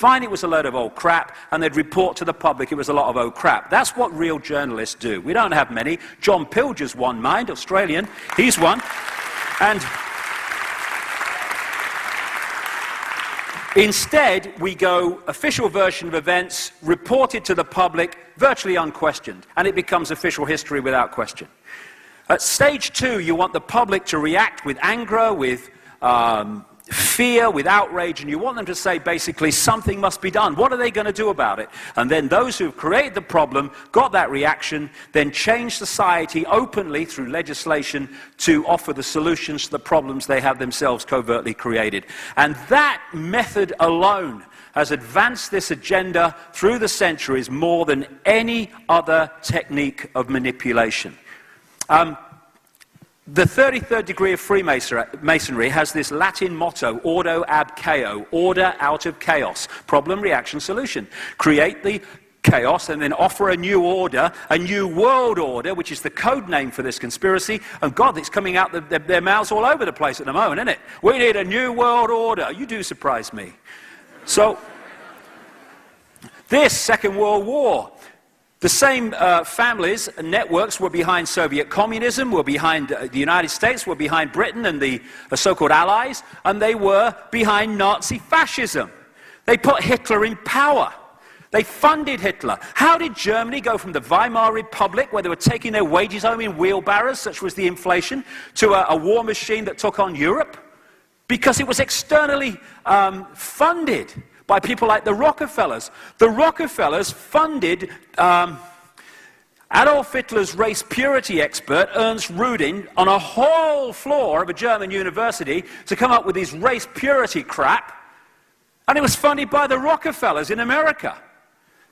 find it was a load of old crap, and they'd report to the public it was a lot of old crap. That's what real journalists do. We don't have many. John Pilger's one, mind, Australian. He's one. And instead, we go official version of events, reported to the public, virtually unquestioned, and it becomes official history without question. At stage 2, you want the public to react with anger, with fear, with outrage, and you want them to say, basically, something must be done. What are they going to do about it? And then those who've created the problem, got that reaction, then change society openly through legislation to offer the solutions to the problems they have themselves covertly created. And that method alone has advanced this agenda through the centuries more than any other technique of manipulation. The 33rd degree of Freemasonry has this Latin motto, ordo ab chaos, order out of chaos, problem, reaction, solution. Create the chaos and then offer a new order, a new world order, which is the code name for this conspiracy. And God, it's coming out their mouths all over the place at the moment, isn't it? We need a new world order. You do surprise me. So, this Second World War, the same families and networks were behind Soviet communism, were behind the United States, were behind Britain and the so-called Allies, and they were behind Nazi fascism. They put Hitler in power. They funded Hitler. How did Germany go from the Weimar Republic, where they were taking their wages home in wheelbarrows, such was the inflation, to a war machine that took on Europe? Because it was externally funded by people like the Rockefellers. The Rockefellers funded Adolf Hitler's race purity expert, Ernst Rudin, on a whole floor of a German university to come up with these race purity crap. And it was funded by the Rockefellers in America.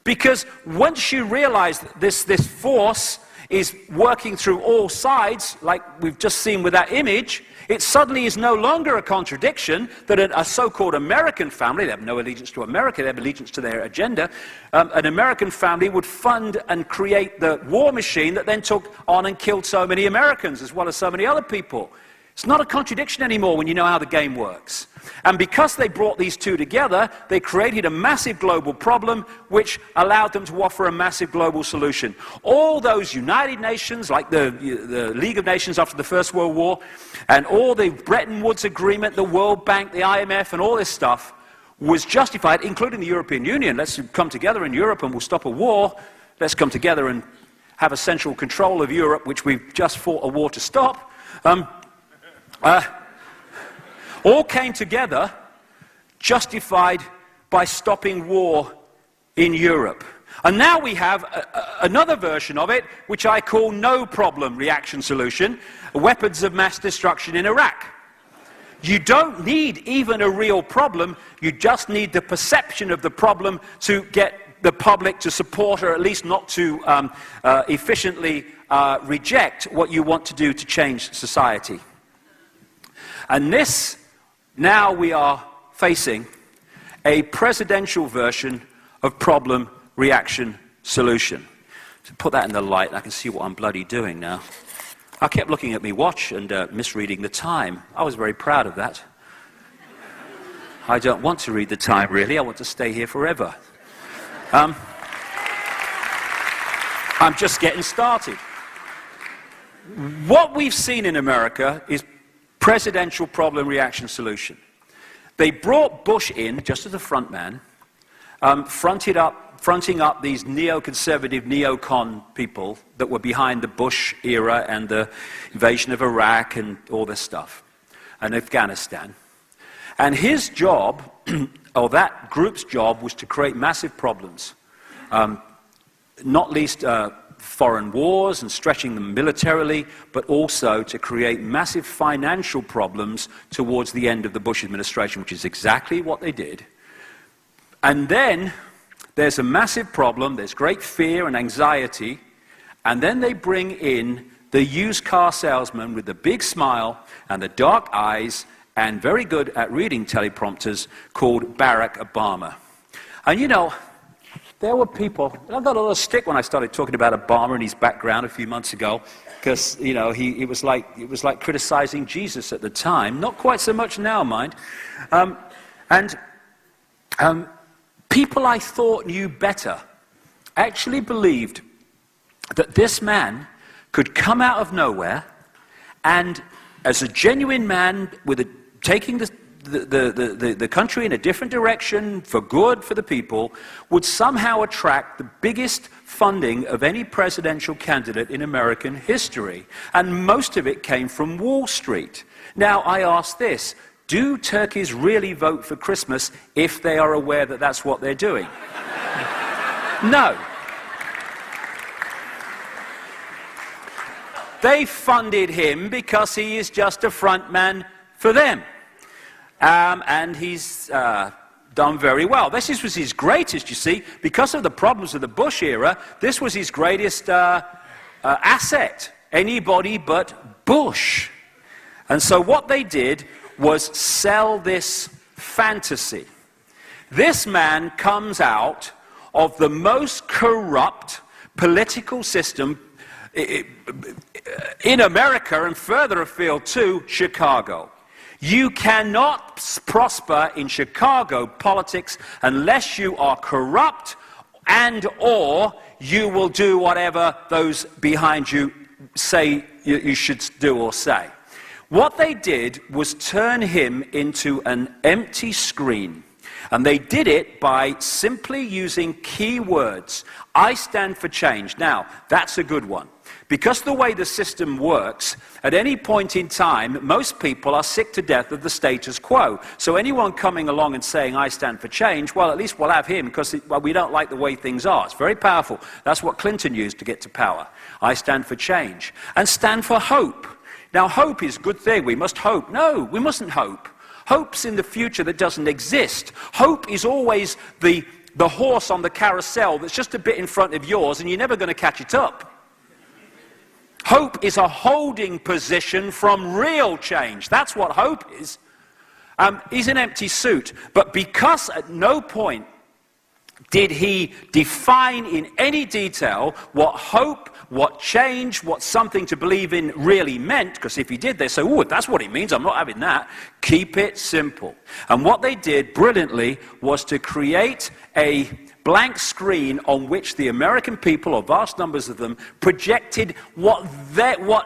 Because once you realize that this force is working through all sides, like we've just seen with that image, it suddenly is no longer a contradiction that a so-called American family, they have no allegiance to America, they have allegiance to their agenda, an American family would fund and create the war machine that then took on and killed so many Americans as well as so many other people. It's not a contradiction anymore when you know how the game works. And because they brought these two together, they created a massive global problem which allowed them to offer a massive global solution. All those United Nations, like the League of Nations after the First World War, and all the Bretton Woods Agreement, the World Bank, the IMF, and all this stuff was justified, including the European Union. Let's come together in Europe and we'll stop a war. Let's come together and have a central control of Europe, which we've just fought a war to stop. All came together, justified by stopping war in Europe. And now we have another version of it, which I call no problem reaction solution, weapons of mass destruction in Iraq. You don't need even a real problem, you just need the perception of the problem to get the public to support or at least not to efficiently reject what you want to do to change society. And this, now we are facing a presidential version of problem, reaction, solution. So put that in the light, and I can see what I'm bloody doing now. I kept looking at my watch and misreading the time. I was very proud of that. I don't want to read the time, really. I want to stay here forever. I'm just getting started. What we've seen in America is presidential problem, reaction, solution. They brought Bush in, just as a front man, fronting up these neoconservative, neocon people that were behind the Bush era and the invasion of Iraq and all this stuff, and Afghanistan. And his job, or that group's job, was to create massive problems, not least foreign wars and stretching them militarily, but also to create massive financial problems towards the end of the Bush administration, which is exactly what they did. And then there's a massive problem, there's great fear and anxiety, and then they bring in the used car salesman with the big smile and the dark eyes and very good at reading teleprompters called Barack Obama. And you know, there were people, and I got a little stick when I started talking about Obama and his background a few months ago, because, you know, it was like criticizing Jesus at the time. Not quite so much now, mind. people I thought knew better actually believed that this man could come out of nowhere and, as a genuine man taking the country in a different direction for good for the people, would somehow attract the biggest funding of any presidential candidate in American history. And most of it came from Wall Street. Now, I ask this, do turkeys really vote for Christmas if they are aware that that's what they're doing? No. They funded him because he is just a front man for them. And he's done very well. This was his greatest, you see. Because of the problems of the Bush era, this was his greatest asset. Anybody but Bush. And so what they did was sell this fantasy. This man comes out of the most corrupt political system in America and further afield to Chicago. You cannot prosper in Chicago politics unless you are corrupt and or you will do whatever those behind you say you should do or say. What they did was turn him into an empty screen. And they did it by simply using key words. I stand for change. Now, that's a good one. Because the way the system works, at any point in time, most people are sick to death of the status quo. So anyone coming along and saying, I stand for change, well, at least we'll have him because we don't like the way things are. It's very powerful. That's what Clinton used to get to power. I stand for change. And stand for hope. Now, hope is a good thing. We must hope. No, we mustn't hope. Hope's in the future that doesn't exist. Hope is always the horse on the carousel that's just a bit in front of yours and you're never going to catch it up. Hope is a holding position from real change. That's what hope is. He's an empty suit. But because at no point did he define in any detail what hope, what change, what something to believe in really meant, because if he did, they say, oh, if that's what it means, I'm not having that. Keep it simple. And what they did brilliantly was to create a blank screen on which the American people, or vast numbers of them, projected what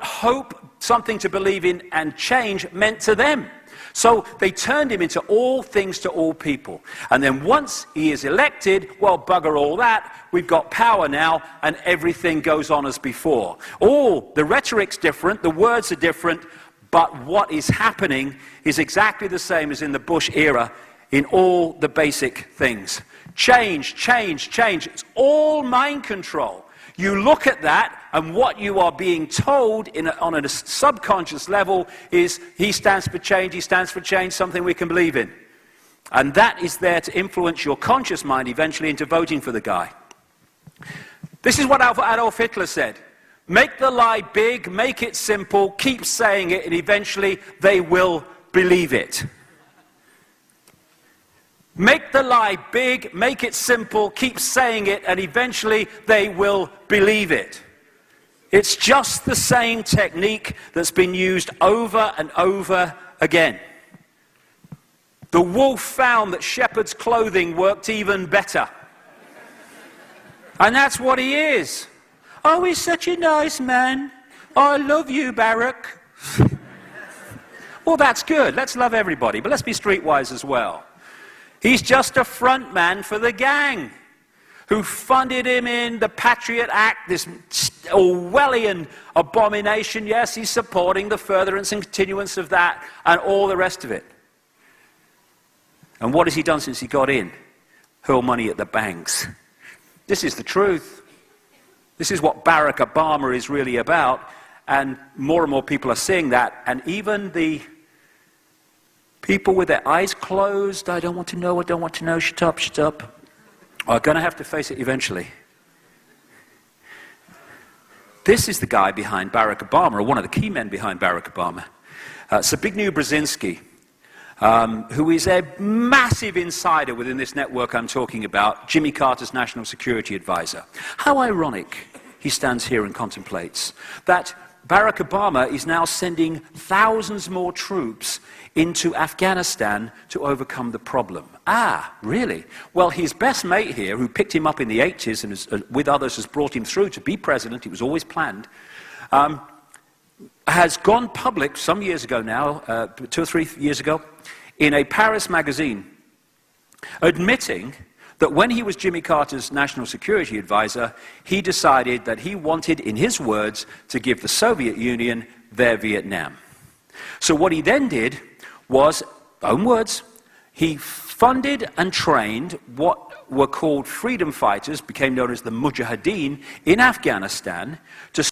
hope, something to believe in, and change meant to them. So they turned him into all things to all people. And then once he is elected, well, bugger all that, we've got power now, and everything goes on as before. The rhetoric's different, the words are different, but what is happening is exactly the same as in the Bush era in all the basic things. Change, change, change. It's all mind control. You look at that, and what you are being told on a subconscious level is, he stands for change, something we can believe in. And that is there to influence your conscious mind eventually into voting for the guy. This is what Adolf Hitler said. Make the lie big, make it simple, keep saying it, and eventually they will believe it. Make the lie big, make it simple, keep saying it, and eventually they will believe it. It's just the same technique that's been used over and over again. The wolf found that shepherd's clothing worked even better. And that's what he is. Oh, he's such a nice man. I love you, Barack. Well, that's good. Let's love everybody, but let's be streetwise as well. He's just a front man for the gang who funded him in the Patriot Act, this Orwellian abomination. Yes, he's supporting the furtherance and continuance of that and all the rest of it. And what has he done since he got in? Hurl money at the banks. This is the truth. This is what Barack Obama is really about. And more people are seeing that. And even the people with their eyes closed, I don't want to know, shut up, are going to have to face it eventually. This is the guy behind Barack Obama, or one of the key men behind Barack Obama. Zbigniew Brzezinski, who is a massive insider within this network I'm talking about, Jimmy Carter's national security advisor. How ironic he stands here and contemplates that Barack Obama is now sending thousands more troops into Afghanistan to overcome the problem. Ah, really? Well, his best mate here, who picked him up in the 80s and has, with others has brought him through to be president, it was always planned, has gone public some years ago now, 2 or 3 years ago, in a Paris magazine, admitting that when he was Jimmy Carter's national security advisor, he decided that he wanted, in his words, to give the Soviet Union their Vietnam. So what he then did was, own words, he funded and trained what were called freedom fighters, became known as the Mujahideen, in Afghanistan, to